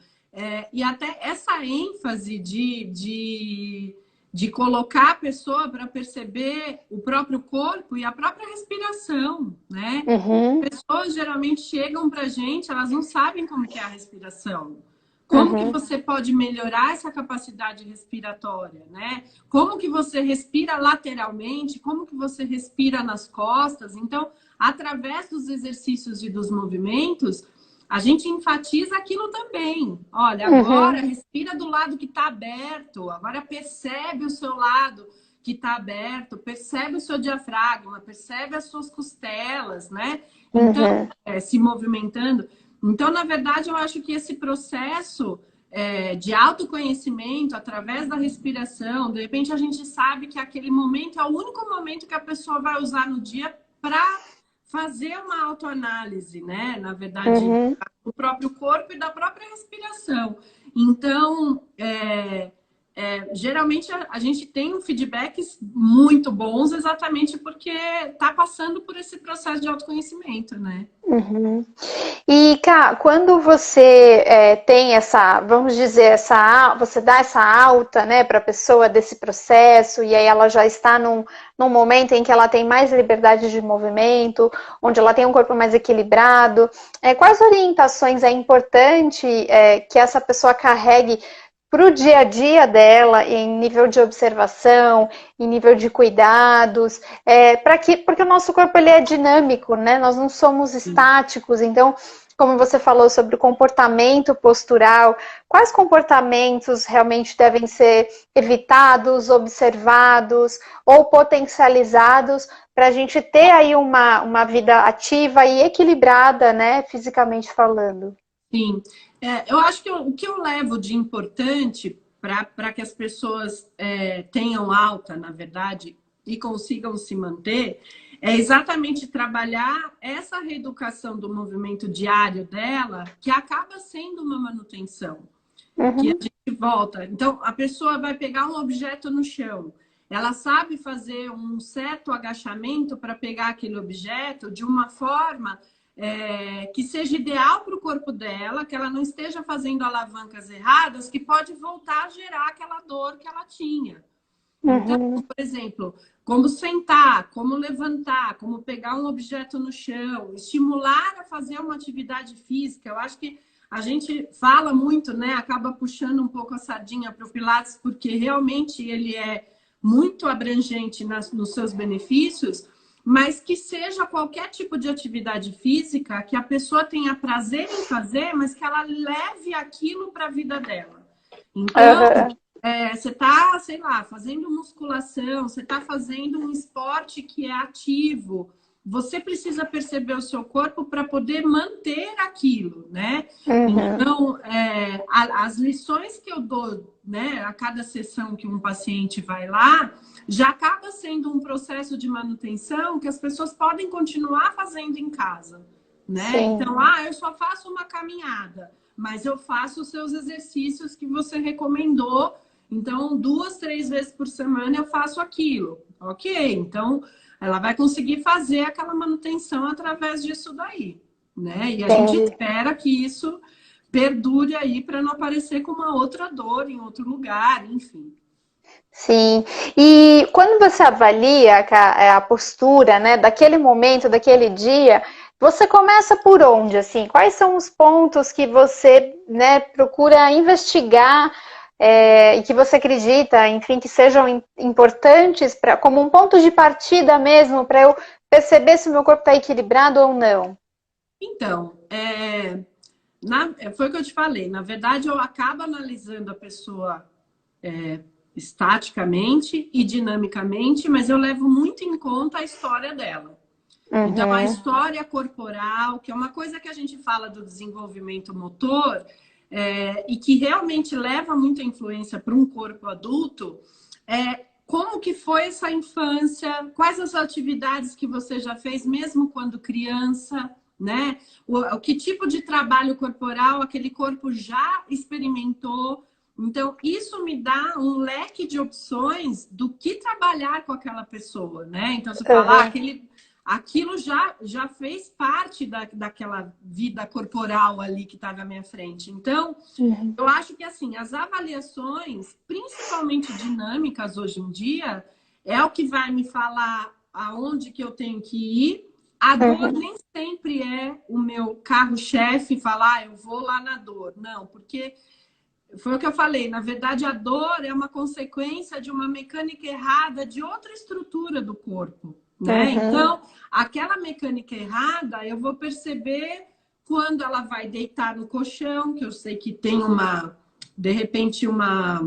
E até essa ênfase de de colocar a pessoa para perceber o próprio corpo e a própria respiração, né? Uhum, Pessoas geralmente chegam para a gente, elas não sabem como que é a respiração. Como que uhum, você pode melhorar essa capacidade respiratória, né? Como que você respira lateralmente, como que você respira nas costas. Então, através dos exercícios e dos movimentos, a gente enfatiza aquilo também. Olha, agora uhum, respira do lado que está aberto, agora percebe o seu lado que está aberto, percebe o seu diafragma, percebe as suas costelas, né? Então, uhum. se movimentando. Então, na verdade, eu acho que esse processo de autoconhecimento através da respiração, de repente a gente sabe que aquele momento é o único momento que a pessoa vai usar no dia para fazer uma autoanálise, né? Na verdade, Uhum. do próprio corpo e da própria respiração. Então, geralmente a gente tem feedbacks muito bons exatamente porque está passando por esse processo de autoconhecimento, né? Uhum. E, Cá, quando você tem essa, vamos dizer, você dá essa alta, né, para a pessoa desse processo, e aí ela já está num momento em que ela tem mais liberdade de movimento, onde ela tem um corpo mais equilibrado, quais orientações é importante que essa pessoa carregue para o dia a dia dela, em nível de observação, em nível de cuidados, porque o nosso corpo ele é dinâmico, né? Nós não somos estáticos, então, como você falou sobre o comportamento postural, quais comportamentos realmente devem ser evitados, observados ou potencializados para a gente ter aí uma vida ativa e equilibrada, né, fisicamente falando? Sim, eu acho que o que eu levo de importante para que as pessoas tenham alta, na verdade, e consigam se manter, é exatamente trabalhar essa reeducação do movimento diário dela, que acaba sendo uma manutenção, que a Uhum, gente volta. Então, a pessoa vai pegar um objeto no chão, ela sabe fazer um certo agachamento para pegar aquele objeto de uma forma que seja ideal para o corpo dela, que ela não esteja fazendo alavancas erradas, que pode voltar a gerar aquela dor que ela tinha. Então, uhum, por exemplo, como sentar, como levantar, como pegar um objeto no chão, estimular a fazer uma atividade física. Eu acho que a gente fala muito, né? Acaba puxando um pouco a sardinha para o Pilates, porque realmente ele é muito abrangente nos seus benefícios, mas que seja qualquer tipo de atividade física que a pessoa tenha prazer em fazer, mas que ela leve aquilo para a vida dela. Então, uhum. você está, sei lá, fazendo musculação, você está fazendo um esporte que é ativo, você precisa perceber o seu corpo para poder manter aquilo, né? Uhum. Então, as lições que eu dou, né, a cada sessão que um paciente vai lá, já acaba sendo um processo de manutenção que as pessoas podem continuar fazendo em casa, né? Sim, Então, eu só faço uma caminhada, mas eu faço os seus exercícios que você recomendou. Então, 2, 3 vezes por semana eu faço aquilo. Ok, então ela vai conseguir fazer aquela manutenção através disso daí, né? E a gente entendi. espera que isso perdure aí para não aparecer com uma outra dor em outro lugar, enfim. Sim. E quando você avalia a postura, né, daquele momento, daquele dia, você começa por onde, assim? Quais são os pontos que você, né, procura investigar e que você acredita, enfim, que sejam importantes como um ponto de partida mesmo para eu perceber se o meu corpo está equilibrado ou não? Então, foi o que eu te falei. Na verdade, eu acabo analisando a pessoa estaticamente e dinamicamente, mas eu levo muito em conta a história dela. Então, a Uhum. história corporal, que é uma coisa que a gente fala do desenvolvimento motor, e que realmente leva muita influência para um corpo adulto, como que foi essa infância, quais as atividades que você já fez, mesmo quando criança, né? Que tipo de trabalho corporal aquele corpo já experimentou. Então, isso me dá um leque de opções do que trabalhar com aquela pessoa, né? Então, você fala, Uhum. aquilo já fez parte daquela vida corporal ali que estava à minha frente. Então, eu acho que assim, as avaliações, principalmente dinâmicas hoje em dia, é o que vai me falar aonde que eu tenho que ir. A dor nem sempre é o meu carro-chefe falar, eu vou lá na dor. Não, porque foi o que eu falei, na verdade a dor é uma consequência de uma mecânica errada de outra estrutura do corpo, né? Então, aquela mecânica errada eu vou perceber quando ela vai deitar no colchão, que eu sei que tem de repente, uma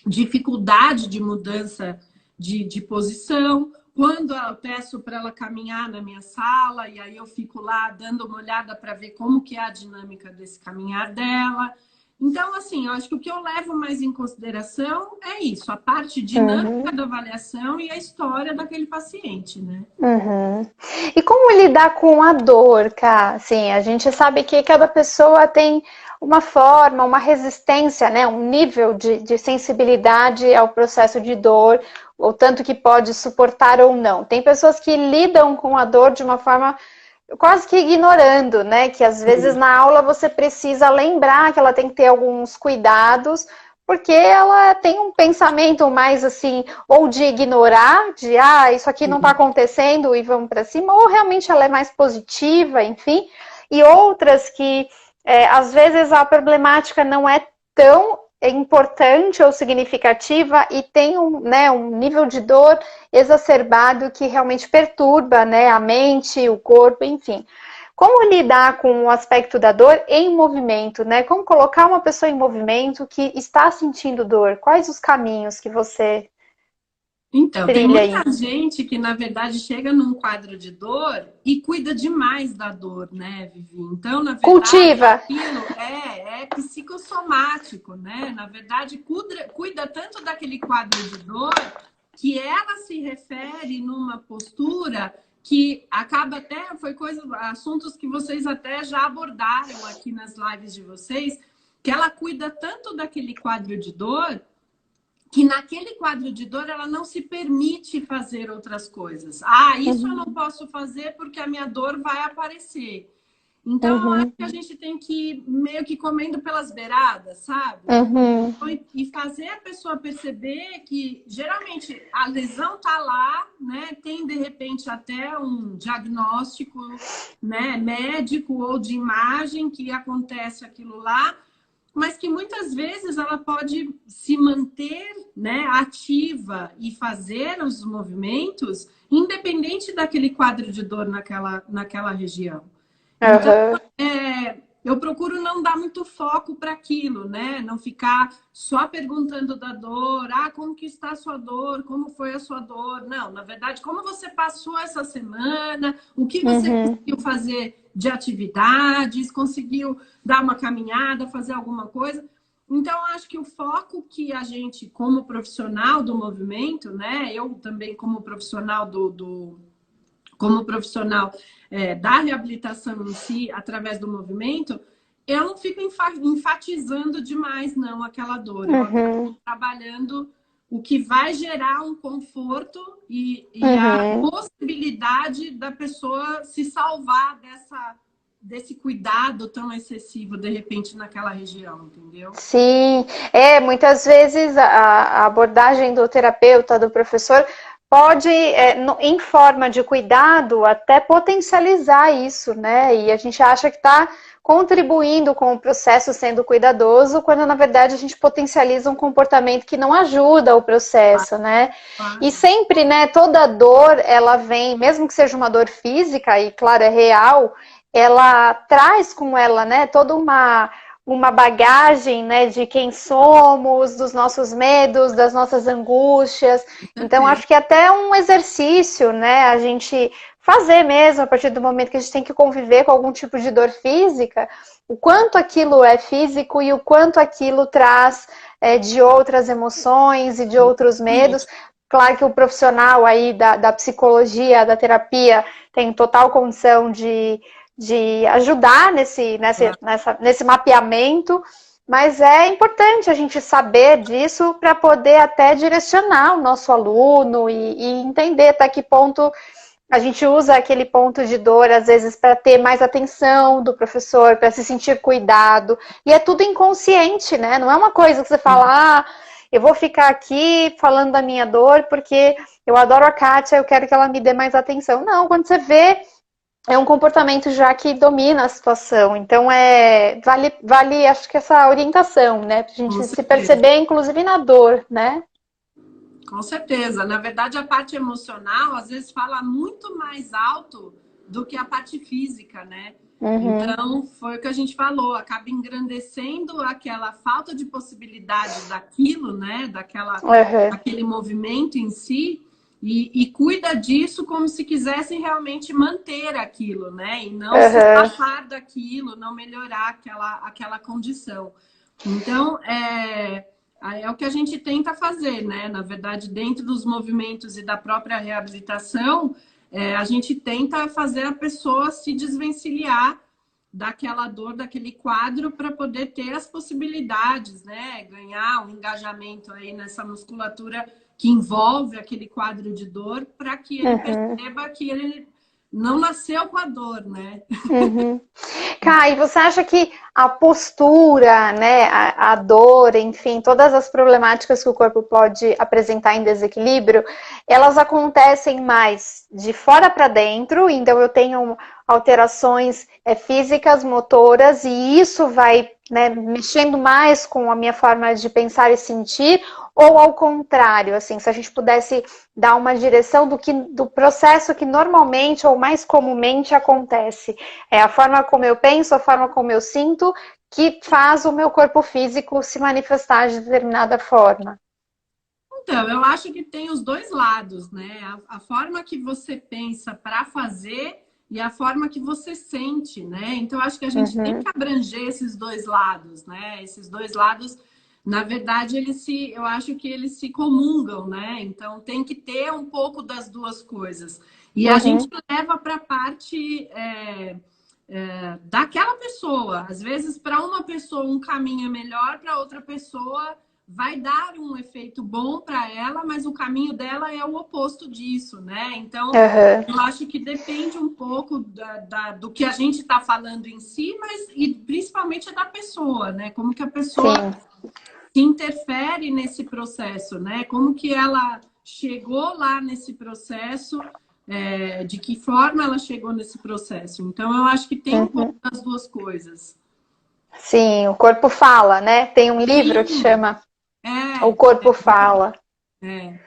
dificuldade de mudança de posição. Quando eu peço para ela caminhar na minha sala, e aí eu fico lá dando uma olhada para ver como que é a dinâmica desse caminhar dela. Então, assim, eu acho que o que eu levo mais em consideração é isso, a parte dinâmica da avaliação e a história daquele paciente, né? E como lidar com a dor, Ká? Assim, a gente sabe que cada pessoa tem uma forma, uma resistência, né? Um nível de sensibilidade ao processo de dor, o tanto que pode suportar ou não. Tem pessoas que lidam com a dor de uma forma quase que ignorando, né? Que às vezes na aula você precisa lembrar que ela tem que ter alguns cuidados, porque ela tem um pensamento mais assim, ou de ignorar, de isso aqui não tá acontecendo e vamos para cima, ou realmente ela é mais positiva, enfim, e outras que às vezes a problemática não é tão importante ou significativa e tem um nível de dor exacerbado que realmente perturba, né, a mente, o corpo, enfim. Como lidar com o aspecto da dor em movimento, né? Como colocar uma pessoa em movimento que está sentindo dor? Quais os caminhos que você Então, tem trilha muita aí? gente que, na verdade, chega num quadro de dor e cuida demais da dor, né, Vivi? Então, na verdade, Cultiva. aquilo é psicossomático, né? Na verdade, cuida tanto daquele quadro de dor que ela se refere numa postura que acaba até, assuntos que vocês até já abordaram aqui nas lives de vocês, que ela cuida tanto daquele quadro de dor que naquele quadro de dor ela não se permite fazer outras coisas. Isso eu não posso fazer porque a minha dor vai aparecer. Então, eu acho que a gente tem que ir meio que comendo pelas beiradas, sabe? E fazer a pessoa perceber que, geralmente, a lesão tá lá, né? Tem, de repente, até um diagnóstico, né, médico ou de imagem que acontece aquilo lá, mas que muitas vezes ela pode se manter, né, ativa e fazer os movimentos independente daquele quadro de dor naquela região. Então, eu procuro não dar muito foco para aquilo, né? Não ficar só perguntando da dor, como que está a sua dor, como foi a sua dor. Não, na verdade, como você passou essa semana, o que você conseguiu fazer de atividades, conseguiu dar uma caminhada, fazer alguma coisa. Então, acho que o foco que a gente, como profissional do movimento, né? Eu também como profissional como profissional da reabilitação em si, através do movimento, eu não fico enfatizando demais, não, aquela dor. Eu acabo trabalhando o que vai gerar um conforto e a possibilidade da pessoa se salvar desse cuidado tão excessivo, de repente, naquela região, entendeu? Sim, muitas vezes a abordagem do terapeuta, do professor, pode, em forma de cuidado, até potencializar isso, né? E a gente acha que está contribuindo com o processo sendo cuidadoso, quando na verdade a gente potencializa um comportamento que não ajuda o processo, né? E sempre, né, toda dor, ela vem, mesmo que seja uma dor física, e claro, é real, ela traz com ela, né, toda uma bagagem, né, de quem somos, dos nossos medos, das nossas angústias. Então, acho que é até um exercício, né, a gente fazer mesmo, a partir do momento que a gente tem que conviver com algum tipo de dor física, o quanto aquilo é físico e o quanto aquilo traz de outras emoções e de outros medos. Claro que o profissional aí da psicologia, da terapia, tem total condição de ajudar nesse mapeamento, mas é importante a gente saber disso para poder até direcionar o nosso aluno e entender até que ponto A gente usa aquele ponto de dor, às vezes, para ter mais atenção do professor, para se sentir cuidado. E é tudo inconsciente, né? Não é uma coisa que você fala, ah, eu vou ficar aqui falando da minha dor porque eu adoro a Kátia, eu quero que ela me dê mais atenção. Não, quando você vê, é um comportamento já que domina a situação. Então, vale, acho que essa orientação, né? Pra Com gente se certeza. perceber, inclusive, na dor, né? Com certeza. Na verdade, a parte emocional às vezes fala muito mais alto do que a parte física, né? Uhum, Então, foi o que a gente falou, acaba engrandecendo aquela falta de possibilidade daquilo, né? uhum, Aquele movimento em si, e cuida disso como se quisessem realmente manter aquilo, né? E não se uhum, safar daquilo, não melhorar aquela condição. Então, é o que a gente tenta fazer, né? Na verdade, dentro dos movimentos e da própria reabilitação, a gente tenta fazer a pessoa se desvencilhar daquela dor, daquele quadro, para poder ter as possibilidades, né? Ganhar um engajamento aí nessa musculatura que envolve aquele quadro de dor, para que ele uhum, perceba que ele não nasceu com a dor, né? uhum. Kai, você acha que a postura, né, a dor, enfim, todas as problemáticas que o corpo pode apresentar em desequilíbrio, elas acontecem mais de fora para dentro, então eu tenho alterações físicas, motoras, e isso vai, né, mexendo mais com a minha forma de pensar e sentir, ou ao contrário, assim, se a gente pudesse dar uma direção do processo que normalmente ou mais comumente acontece. É a forma como eu penso, a forma como eu sinto, que faz o meu corpo físico se manifestar de determinada forma. Então, eu acho que tem os dois lados, né? A forma que você pensa para fazer e a forma que você sente, né? Então, acho que a gente tem Uhum, que abranger esses dois lados, né? Esses dois lados, na verdade, eu acho que eles se comungam, né? Então, tem que ter um pouco das duas coisas. E a gente uhum, leva para a parte daquela pessoa. Às vezes, para uma pessoa, um caminho é melhor, para outra pessoa vai dar um efeito bom para ela, mas o caminho dela é o oposto disso, né? Então, uhum. eu acho que depende um pouco do que a gente está falando em si, mas e principalmente da pessoa, né? Como que a pessoa Sim. se interfere nesse processo, né? Como que ela chegou lá nesse processo, de que forma ela chegou nesse processo. Então, eu acho que tem um pouco Uhum. das duas coisas. Sim, o corpo fala, né? Tem um livro que Sim, chama O é, Corpo Fala. é.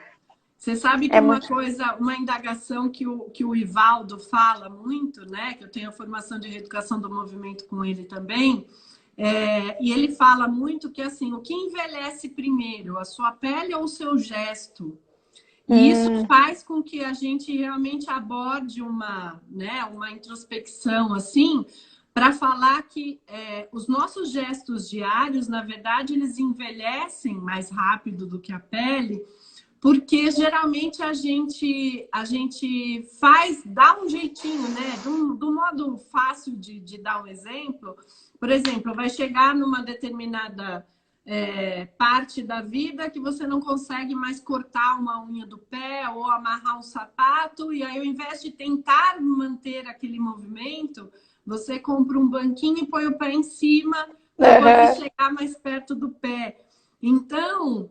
Você sabe que É uma muito. coisa, uma indagação que o Ivaldo fala muito, né? Que eu tenho a formação de reeducação do movimento com ele também, e ele fala muito que assim, o que envelhece primeiro, a sua pele ou o seu gesto? E isso Hum, faz com que a gente realmente aborde uma introspecção assim, para falar que os nossos gestos diários, na verdade, eles envelhecem mais rápido do que a pele, porque geralmente a gente dá um jeitinho, né? Do modo fácil de dar um exemplo. Por exemplo, vai chegar numa determinada parte da vida que você não consegue mais cortar uma unha do pé ou amarrar um sapato, e aí, ao invés de tentar manter aquele movimento, você compra um banquinho e põe o pé em cima para poder uhum, chegar mais perto do pé. Então,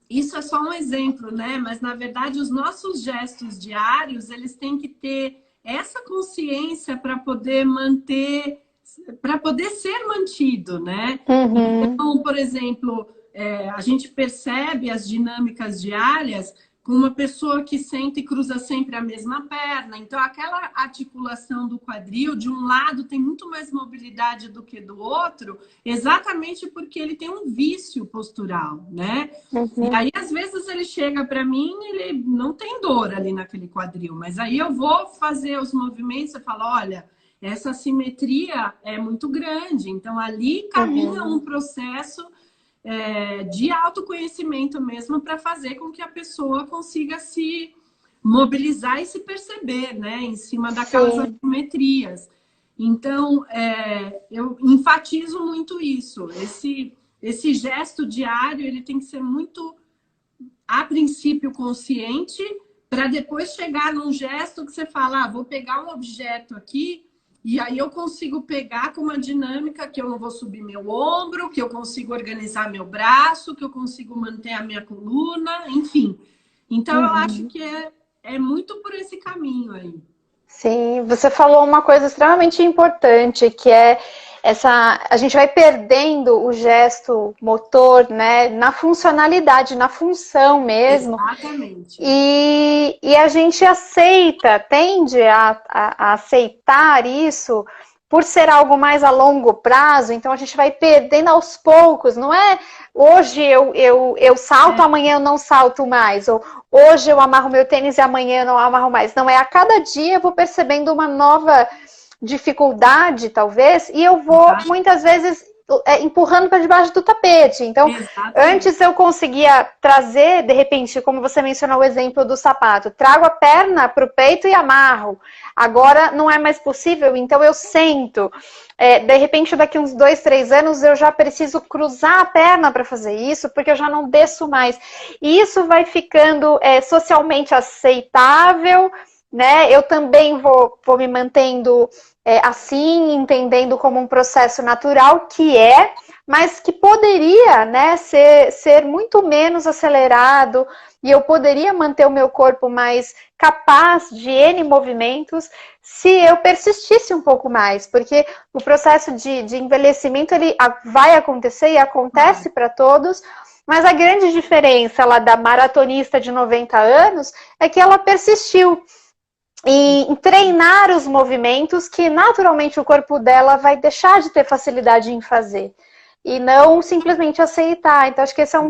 isso é só um exemplo, né? Mas na verdade os nossos gestos diários, eles têm que ter essa consciência para poder ser mantido, né? uhum. Então, por exemplo, a gente percebe as dinâmicas diárias com uma pessoa que senta e cruza sempre a mesma perna. Então, aquela articulação do quadril, de um lado tem muito mais mobilidade do que do outro, exatamente porque ele tem um vício postural, né? E Uhum. aí, às vezes, ele chega para mim e ele não tem dor ali naquele quadril, mas aí eu vou fazer os movimentos e falo, olha, essa simetria é muito grande, então ali caminha Uhum. um processo de autoconhecimento mesmo para fazer com que a pessoa consiga se mobilizar e se perceber, né, em cima daquelas Sim. assimetrias. Então, eu enfatizo muito isso. Esse gesto diário, ele tem que ser muito, a princípio, consciente, para depois chegar num gesto que você fala, vou pegar um objeto aqui, e aí eu consigo pegar com uma dinâmica que eu não vou subir meu ombro, que eu consigo organizar meu braço, que eu consigo manter a minha coluna, enfim. Então, eu acho que é muito por esse caminho aí. Sim, você falou uma coisa extremamente importante, que é a gente vai perdendo o gesto motor, né, na funcionalidade, na função mesmo. Exatamente. E a gente aceita, tende a aceitar isso por ser algo mais a longo prazo, então a gente vai perdendo aos poucos, não é hoje eu salto, amanhã eu não salto mais, ou hoje eu amarro meu tênis e amanhã eu não amarro mais. Não, é a cada dia eu vou percebendo uma nova dificuldade, talvez, e eu vou muitas vezes empurrando para debaixo do tapete. Então, antes eu conseguia trazer, de repente, como você mencionou o exemplo do sapato, trago a perna para o peito e amarro. Agora não é mais possível, então eu sento. De repente, daqui uns 2, 3 anos, eu já preciso cruzar a perna para fazer isso, porque eu já não desço mais. E isso vai ficando socialmente aceitável, né? Eu também vou me mantendo assim, entendendo como um processo natural, que mas que poderia, né, ser muito menos acelerado, e eu poderia manter o meu corpo mais capaz de N movimentos se eu persistisse um pouco mais, porque o processo de envelhecimento ele vai acontecer e acontece para todos, mas a grande diferença lá da maratonista de 90 anos é que ela persistiu em treinar os movimentos que naturalmente o corpo dela vai deixar de ter facilidade em fazer. E não simplesmente aceitar. Então, acho que esse é uma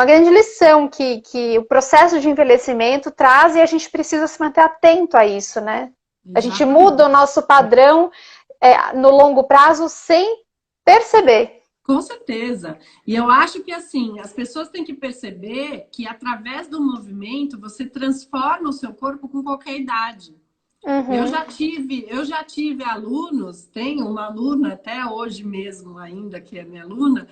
grande lição que o processo de envelhecimento traz e a gente precisa se manter atento a isso, né? A gente muda o nosso padrão no longo prazo sem perceber. Com certeza. E eu acho que, assim, as pessoas têm que perceber que, através do movimento, você transforma o seu corpo com qualquer idade. Eu já tive alunos, tenho uma aluna até hoje mesmo ainda, que é minha aluna,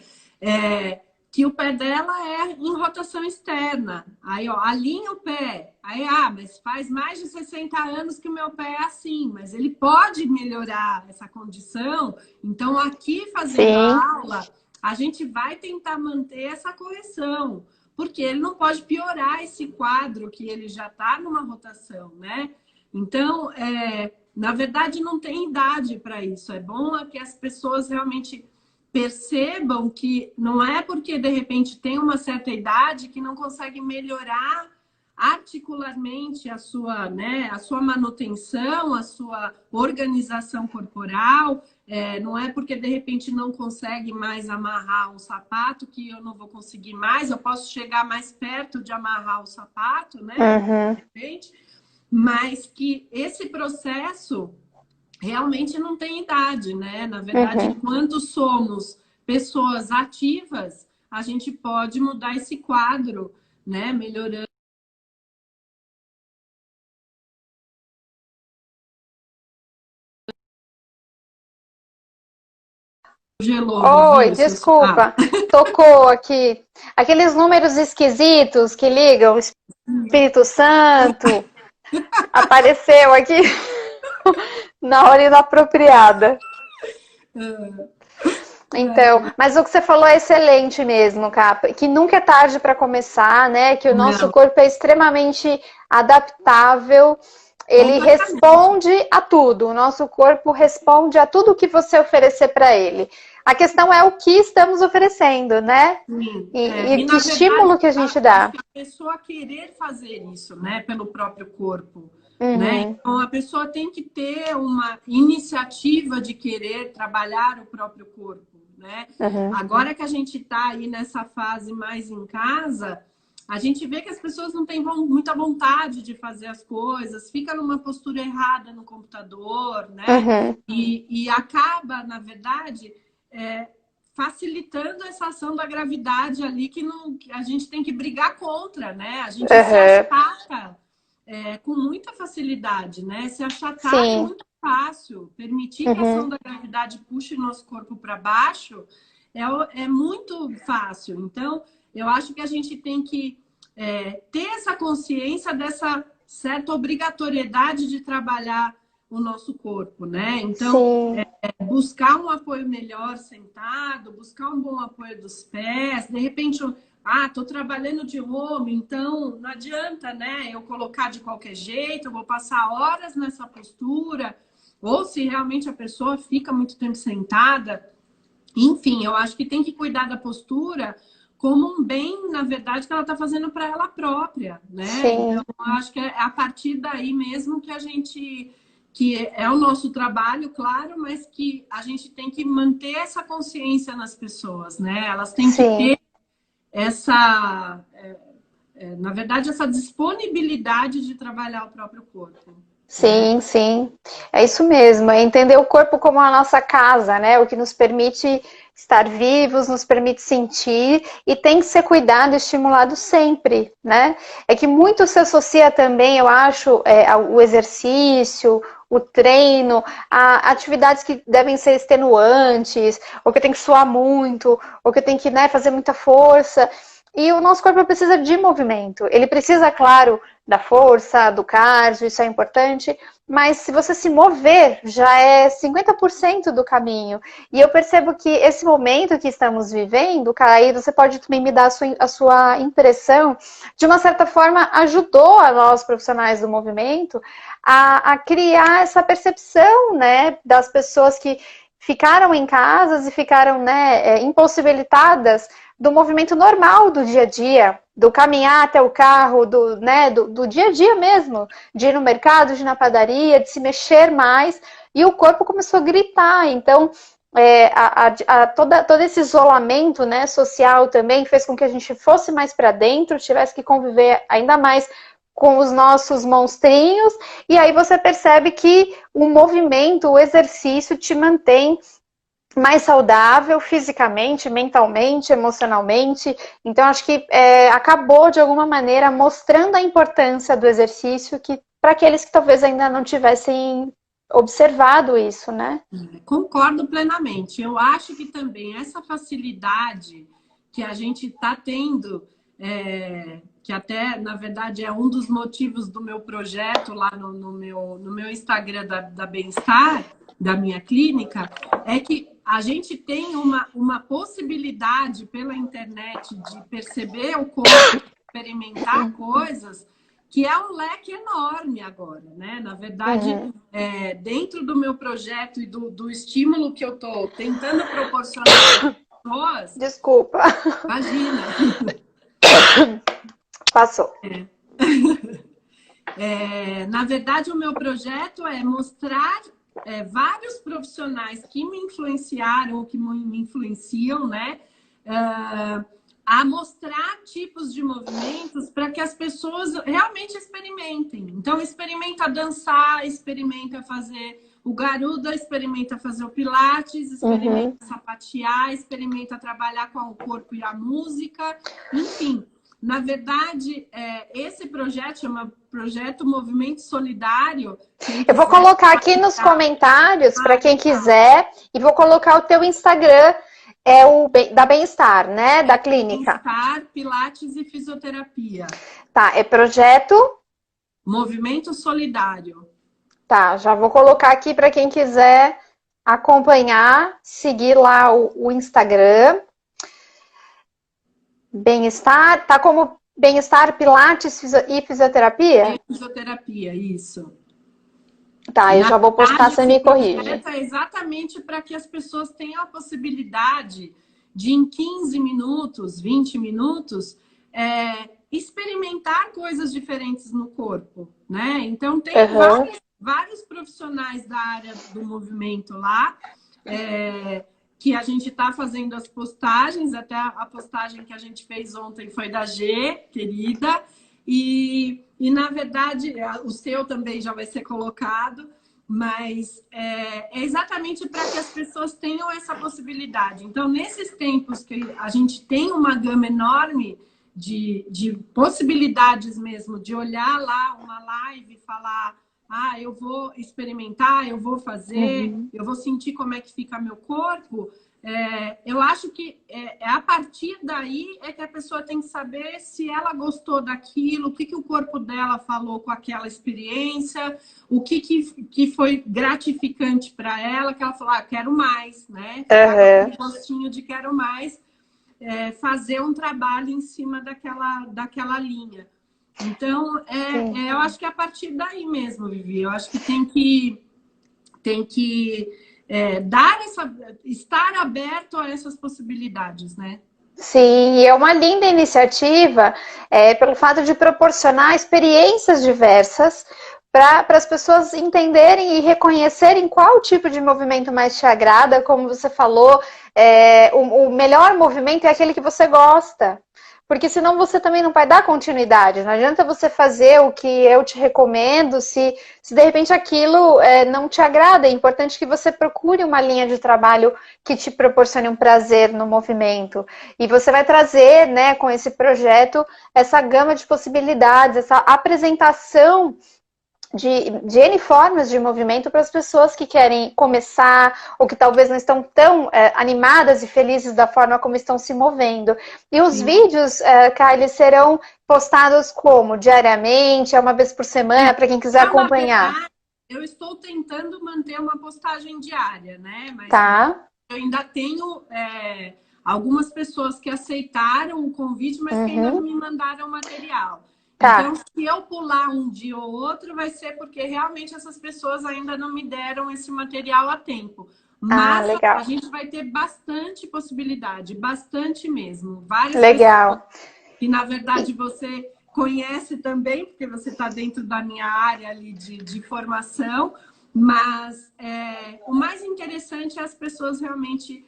que o pé dela é em rotação externa. Aí, ó, alinha o pé. Aí, mas faz mais de 60 anos que o meu pé é assim, mas ele pode melhorar essa condição. Então, aqui fazendo a aula, a gente vai tentar manter essa correção, porque ele não pode piorar esse quadro que ele já está numa rotação, né? Então, na verdade, não tem idade para isso. É bom que as pessoas realmente percebam que não é porque, de repente, tem uma certa idade que não consegue melhorar articularmente a sua, né, a sua manutenção, a sua organização corporal. Não é porque, de repente, não consegue mais amarrar um sapato que eu não vou conseguir mais. Eu posso chegar mais perto de amarrar o sapato, né? De repente. Mas que esse processo realmente não tem idade, né? Na verdade, enquanto somos pessoas ativas, a gente pode mudar esse quadro, né? Melhorando. Gelou, Oi, desculpa. Tocou aqui. Aqueles números esquisitos que ligam, Espírito Santo, apareceu aqui na hora inapropriada. Então, mas o que você falou é excelente mesmo, Capa, que nunca é tarde para começar, né? Que o nosso corpo é extremamente adaptável, ele responde a tudo, o nosso corpo responde a tudo que você oferecer para ele. A questão é o que estamos oferecendo, né? E que estímulo que a gente dá. A pessoa querer fazer isso, né? Pelo próprio corpo. Né? Então, a pessoa tem que ter uma iniciativa de querer trabalhar o próprio corpo, né? Agora que a gente está aí nessa fase mais em casa, a gente vê que as pessoas não têm muita vontade de fazer as coisas, fica numa postura errada no computador, né? E acaba, na verdade, facilitando essa ação da gravidade ali que a gente tem que brigar contra, né? A gente se achata com muita facilidade, né? Se achatar é muito fácil. Permitir que a ação da gravidade puxe nosso corpo para baixo é muito fácil. Então, eu acho que a gente tem que ter essa consciência dessa certa obrigatoriedade de trabalhar o nosso corpo, né? Então, buscar um apoio melhor sentado, buscar um bom apoio dos pés, de repente, tô trabalhando de home, então não adianta, né? Eu colocar de qualquer jeito, eu vou passar horas nessa postura, ou se realmente a pessoa fica muito tempo sentada, enfim, eu acho que tem que cuidar da postura como um bem, na verdade, que ela está fazendo para ela própria, né? Sim. Então, eu acho que é a partir daí mesmo que a gente, que é o nosso trabalho, claro, mas que a gente tem que manter essa consciência nas pessoas, né? Elas têm que ter essa, na verdade, essa disponibilidade de trabalhar o próprio corpo. Sim, sim. É isso mesmo. É entender o corpo como a nossa casa, né? O que nos permite estar vivos, nos permite sentir e tem que ser cuidado e estimulado sempre, né? É que muito se associa também, eu acho, o exercício, o treino, a atividades que devem ser extenuantes, ou que tem que suar muito, ou que tem que, né, fazer muita força. E o nosso corpo precisa de movimento. Ele precisa, claro, da força, do cardio, isso é importante, mas se você se mover, já é 50% do caminho. E eu percebo que esse momento que estamos vivendo, Caí, você pode também me dar a sua impressão, de uma certa forma ajudou a nós, profissionais do movimento, a criar essa percepção, né, das pessoas que ficaram em casas e ficaram, né, impossibilitadas do movimento normal do dia a dia, do caminhar até o carro, do dia a dia mesmo, de ir no mercado, de ir na padaria, de se mexer mais, e o corpo começou a gritar. Então, todo esse isolamento, né, social também fez com que a gente fosse mais para dentro, tivesse que conviver ainda mais com os nossos monstrinhos, e aí você percebe que o movimento, o exercício te mantém mais saudável fisicamente, mentalmente, emocionalmente. Então, acho que acabou, de alguma maneira, mostrando a importância do exercício que para aqueles que talvez ainda não tivessem observado isso, né? Concordo plenamente. Eu acho que também essa facilidade que a gente está tendo, que até, na verdade, é um dos motivos do meu projeto lá no meu Instagram da Bem-Estar, da minha clínica, é que a gente tem uma possibilidade pela internet de perceber o corpo, experimentar coisas, que é um leque enorme agora, né? Na verdade, dentro do meu projeto e do estímulo que eu estou tentando proporcionar às pessoas... Desculpa. Imagina. Passou. Na verdade, o meu projeto é mostrar vários profissionais que me influenciaram, ou que me influenciam, né? A mostrar tipos de movimentos para que as pessoas realmente experimentem. Então, experimenta dançar, experimenta fazer o garuda, experimenta fazer o pilates, experimenta sapatear, experimenta trabalhar com o corpo e a música, enfim. Na verdade, esse projeto chama Projeto Movimento Solidário. Eu vou colocar aqui nos comentários para quem quiser e vou colocar o teu Instagram, o da Bem-Estar, né? Da clínica. Bem-Estar, Pilates e Fisioterapia. Tá, é Projeto Movimento Solidário. Tá, já vou colocar aqui para quem quiser acompanhar, seguir lá o Instagram. Bem-Estar, tá como Bem-Estar, Pilates e Fisioterapia? Fisioterapia, isso. Tá, eu já vou postar, você me corrige. É exatamente para que as pessoas tenham a possibilidade de, em 15 minutos, 20 minutos, experimentar coisas diferentes no corpo, né? Então, tem vários profissionais da área do movimento lá, que a gente está fazendo as postagens, até a postagem que a gente fez ontem foi da G, querida, e na verdade, o seu também já vai ser colocado, mas é exatamente para que as pessoas tenham essa possibilidade. Então, nesses tempos que a gente tem uma gama enorme de possibilidades mesmo, de olhar lá uma live e falar, eu vou experimentar, eu vou fazer, eu vou sentir como é que fica meu corpo. Eu acho que a partir daí é que a pessoa tem que saber se ela gostou daquilo, o que o corpo dela falou com aquela experiência, o que foi gratificante para ela, que ela falou, quero mais, né? Um gostinho de quero mais, fazer um trabalho em cima daquela linha. Então, eu acho que é a partir daí mesmo, Vivi. Eu acho que tem que estar aberto a essas possibilidades, né? Sim, e é uma linda iniciativa pelo fato de proporcionar experiências diversas para as pessoas entenderem e reconhecerem qual tipo de movimento mais te agrada. Como você falou, o melhor movimento é aquele que você gosta. Porque senão você também não vai dar continuidade. Não adianta você fazer o que eu te recomendo se de repente aquilo não te agrada. É importante que você procure uma linha de trabalho que te proporcione um prazer no movimento. E você vai trazer, né, com esse projeto, essa gama de possibilidades, essa apresentação de N formas de movimento para as pessoas que querem começar ou que talvez não estão tão animadas e felizes da forma como estão se movendo. E os vídeos, Kylie, serão postados como? Diariamente, uma vez por semana, para quem quiser acompanhar? Verdade, eu estou tentando manter uma postagem diária, né? Mas eu ainda tenho algumas pessoas que aceitaram o convite, mas que ainda não me mandaram material. Então, se eu pular um dia ou outro, vai ser porque realmente essas pessoas ainda não me deram esse material a tempo. Mas a gente vai ter bastante possibilidade, bastante mesmo. Várias pessoas que, na verdade, você conhece também, porque você está dentro da minha área ali de formação. Mas o mais interessante é as pessoas realmente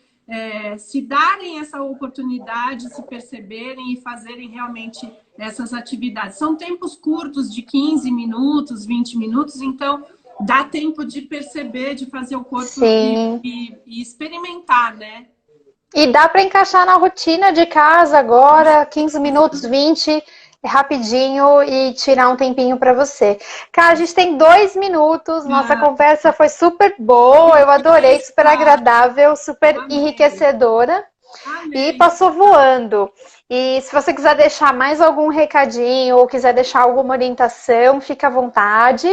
se darem essa oportunidade, se perceberem e fazerem realmente essas atividades. São tempos curtos de 15 minutos, 20 minutos, então dá tempo de perceber, de fazer o corpo e experimentar, né? E dá para encaixar na rotina de casa agora, 15 minutos, 20, rapidinho e tirar um tempinho para você. Cara, a gente tem 2 minutos, nossa conversa foi super boa, eu adorei, super agradável, super enriquecedora. E passou voando. E se você quiser deixar mais algum recadinho ou quiser deixar alguma orientação, fica à vontade.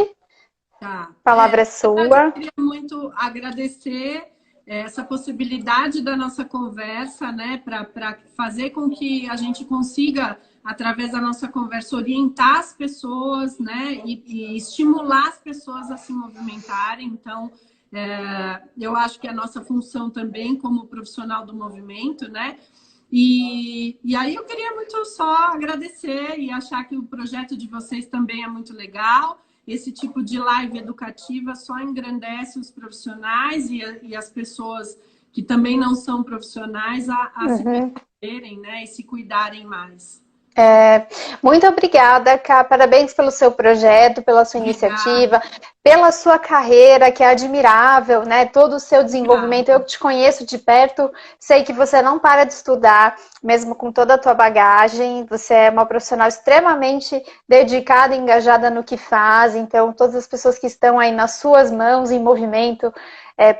A palavra é sua. Eu queria muito agradecer essa possibilidade da nossa conversa, né, para fazer com que a gente consiga, através da nossa conversa, orientar as pessoas, né, e estimular as pessoas a se movimentarem. Então, eu acho que é a nossa função também como profissional do movimento, né? E aí eu queria muito só agradecer e achar que o projeto de vocês também é muito legal. Esse tipo de live educativa só engrandece os profissionais e as pessoas que também não são profissionais a se perceberem, né? E se cuidarem mais. Muito obrigada, Ká. Parabéns pelo seu projeto, pela sua iniciativa, pela sua carreira, que é admirável, né? Todo o seu desenvolvimento. Eu te conheço de perto, sei que você não para de estudar, mesmo com toda a tua bagagem. Você é uma profissional extremamente dedicada e engajada no que faz. Então, todas as pessoas que estão aí nas suas mãos, em movimento,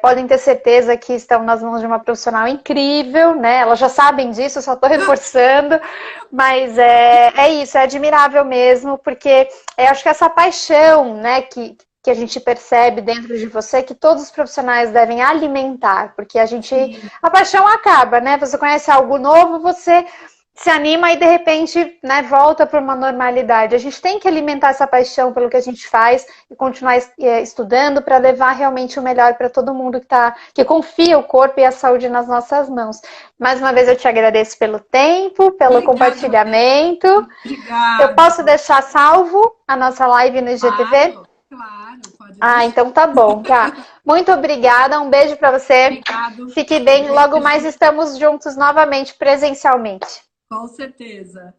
podem ter certeza que estão nas mãos de uma profissional incrível, né? Elas já sabem disso, eu só estou reforçando, mas é isso, é admirável mesmo, porque acho que essa paixão, né, que a gente percebe dentro de você, que todos os profissionais devem alimentar, porque a paixão acaba, né? Você conhece algo novo, você se anima e de repente, né, volta para uma normalidade. A gente tem que alimentar essa paixão pelo que a gente faz e continuar estudando para levar realmente o melhor para todo mundo que confia o corpo e a saúde nas nossas mãos. Mais uma vez eu te agradeço pelo tempo, pelo compartilhamento. Obrigada. Eu posso deixar salvo a nossa live no IGTV? Claro, pode deixar. Então tá bom, tá. Muito obrigada, um beijo para você. Obrigado. Fique bem, logo mais estamos juntos novamente presencialmente. Com certeza.